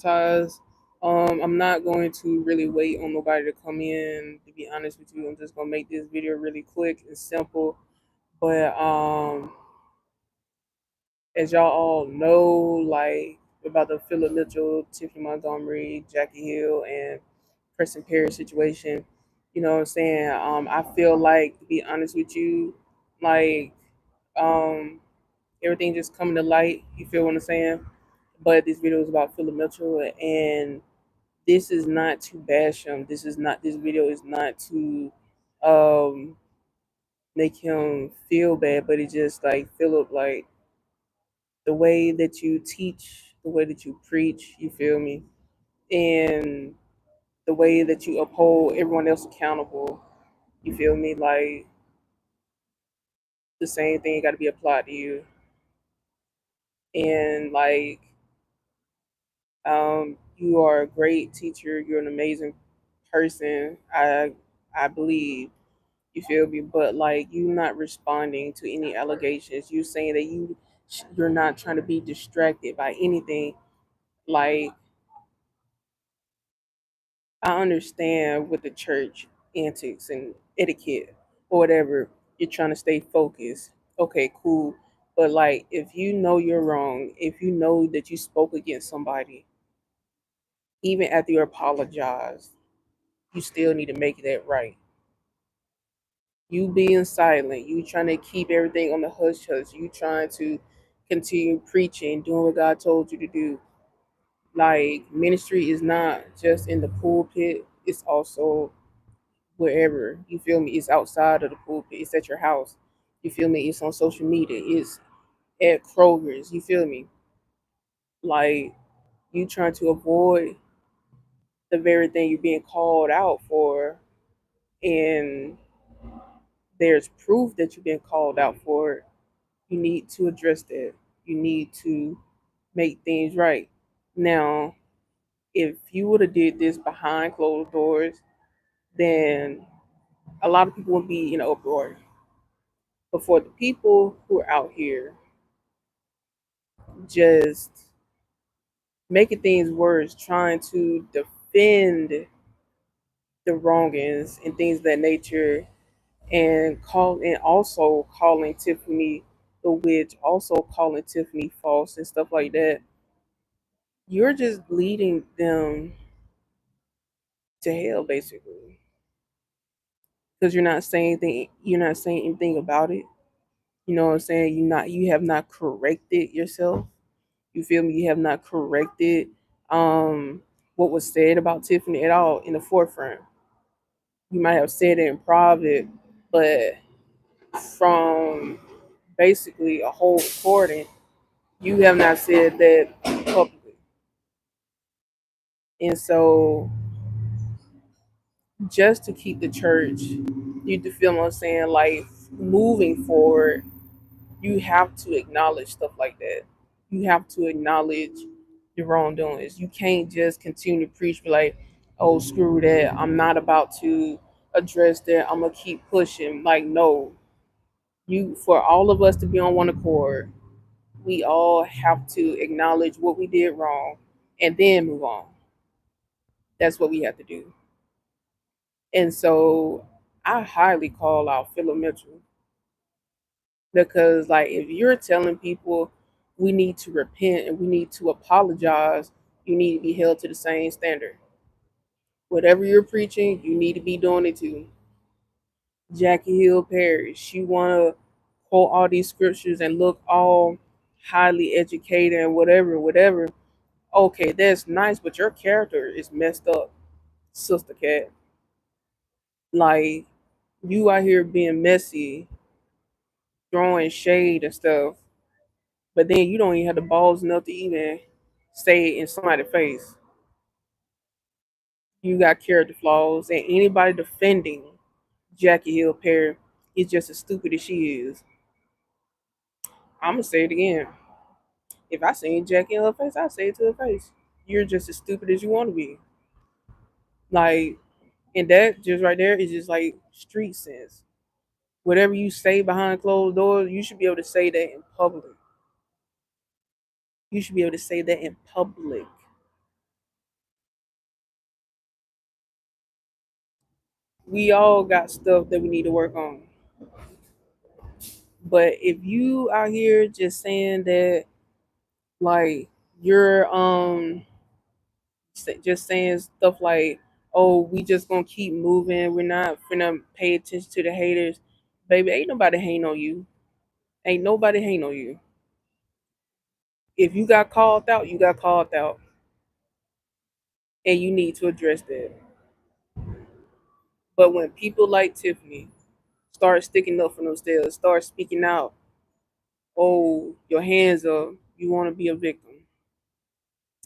ties. I'm not going to really wait on nobody to come in. To be honest with you, I'm just gonna make this video really quick and simple. But as y'all all know, like about the Philip Mitchell, Tiffany Montgomery, Jackie Hill, and Preston Perry situation, you know what I'm saying? I feel like, to be honest with you, like um, everything just coming to light. You feel what I'm saying? But this video is about Philip Mitchell, and this is not to bash him. This is not. This video is not to um, make him feel bad, but it just like Philip, like the way that you teach, the way that you preach. You feel me? And the way that you uphold everyone else accountable. You feel me? Like the same thing got to be applied to you. And like you are a great teacher. You're an amazing person. I believe. You feel me? But like you not responding to any allegations. You saying that you're not trying to be distracted by anything. Like I understand with the church antics and etiquette or whatever. You're trying to stay focused. Okay, cool. But like if you know you're wrong, if you know that you spoke against somebody, even after you apologize, you still need to make that right. You being silent, you trying to keep everything on the hush hush, you trying to continue preaching, doing what God told you to do. Like ministry is not just in the pulpit, it's also wherever. You feel me? It's outside of the pulpit, it's at your house. You feel me? It's on social media, it's at Kroger's, you feel me? Like you trying to avoid the very thing you're being called out for, and there's proof that you've been called out for it. You need to address that. You need to make things right. Now, if you would have did this behind closed doors, then a lot of people would be in an uproar. But for the people who are out here just making things worse, trying to defend the wrongings and things of that nature, and also calling Tiffany the witch, also calling Tiffany false and stuff like that, you're just leading them to hell basically, because you're not saying anything about it. You know what I'm saying? You have not corrected yourself. You feel me? You have not corrected um what was said about Tiffany at all in the forefront. You might have said it in private, but from basically a whole recording, you have not said that publicly. And so just to keep the church, you do feel what I'm saying, like moving forward, you have to acknowledge stuff like that. You have to acknowledge the wrongdoings. You can't just continue to preach, be like, oh, screw that. I'm not about to address that. I'm gonna keep pushing. Like, no. You for all of us to be on one accord, we all have to acknowledge what we did wrong and then move on. That's what we have to do. And so I highly call out Philip Mitchell, because like if you're telling people we need to repent and we need to apologize, you need to be held to the same standard. Whatever you're preaching, you need to be doing it too. Jackie Hill Perry, she wanna quote all these scriptures and look all highly educated and whatever. Okay, that's nice, but your character is messed up, Sister Cat. Like you out here being messy, throwing shade and stuff, but then you don't even have the balls enough to even say it in somebody's face. You got character flaws, and anybody defending Jackie Hill Perry is just as stupid as she is. I'm gonna say it again. If I seen Jackie in her face, I say it to her face. You're just as stupid as you want to be. Like, and that just right there is just like street sense. Whatever you say behind closed doors, you should be able to say that in public. You should be able to say that in public. We all got stuff that we need to work on. But if you out here just saying that, like, you're just saying stuff like, "Oh, we just gonna keep moving. We're not finna pay attention to the haters." Baby, ain't nobody hating on you. Ain't nobody hating on you. If you got called out, you got called out, and you need to address that. But when people like Tiffany start sticking up for themselves, start speaking out, "Oh, your hands up. You want to be a victim."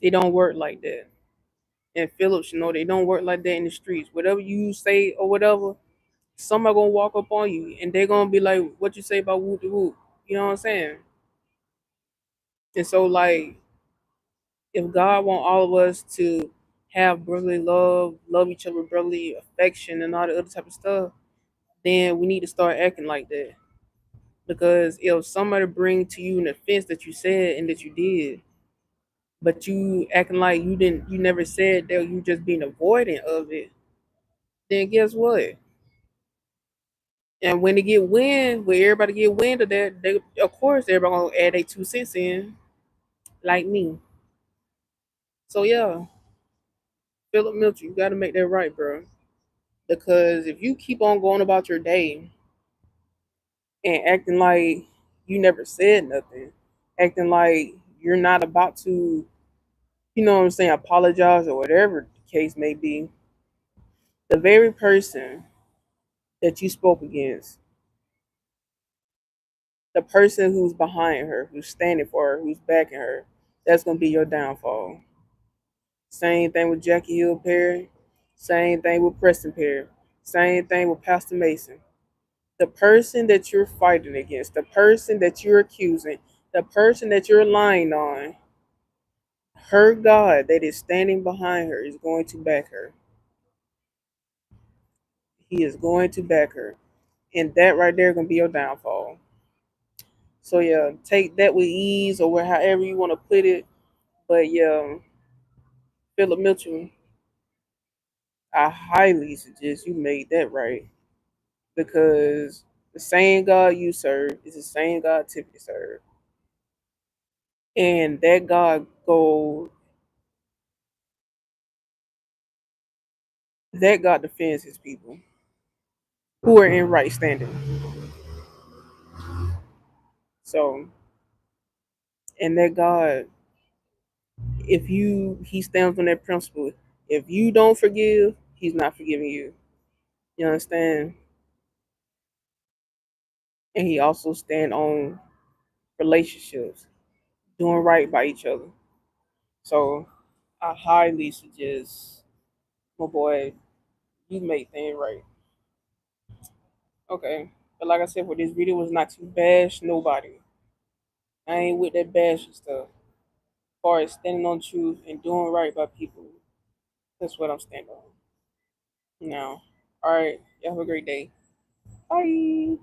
It don't work like that. And Phillips, they don't work like that in the streets. Whatever you say or whatever, somebody gonna walk up on you and they're gonna be like, "What you say about whoop de whoop?" You know what I'm saying? And so, like, if God want all of us to have brotherly love, love each other with brotherly affection, and all the other type of stuff, then we need to start acting like that. Because if somebody bring to you an offense that you said and that you did, but you acting like you never said that, you just being avoidant of it, then guess what? And when they get wind, when everybody get wind of that, they of course everybody gonna add their 2 cents in, like me. So yeah, Philip Mitchell, you gotta make that right, bro. Because if you keep on going about your day and acting like you never said nothing, acting like you're not about to, you know what I'm saying, apologize or whatever the case may be, the very person that you spoke against, the person who's behind her, who's standing for her, who's backing her, that's gonna be your downfall. Same thing with Jackie Hill Perry. Same thing with Preston Perry. Same thing with Pastor Mason. The person that you're fighting against, the person that you're accusing, the person that you're lying on, her God that is standing behind her is going to back her. He is going to back her. And that right there is going to be your downfall. So yeah, take that with ease or however you want to put it. But yeah, Philip Mitchell, I highly suggest you make that right. Because the same God you serve is the same God Tiffany served. And that God defends his people who are in right standing. So, and that God, if he stands on that principle. If you don't forgive, he's not forgiving you. You understand? And he also stand on relationships, doing right by each other. So I highly suggest, my boy, you make things right. Okay. But like I said, for this video was not to bash nobody. I ain't with that bashing stuff. As far as standing on truth and doing right by people, that's what I'm standing on. Now, all right. You have a great day. Bye.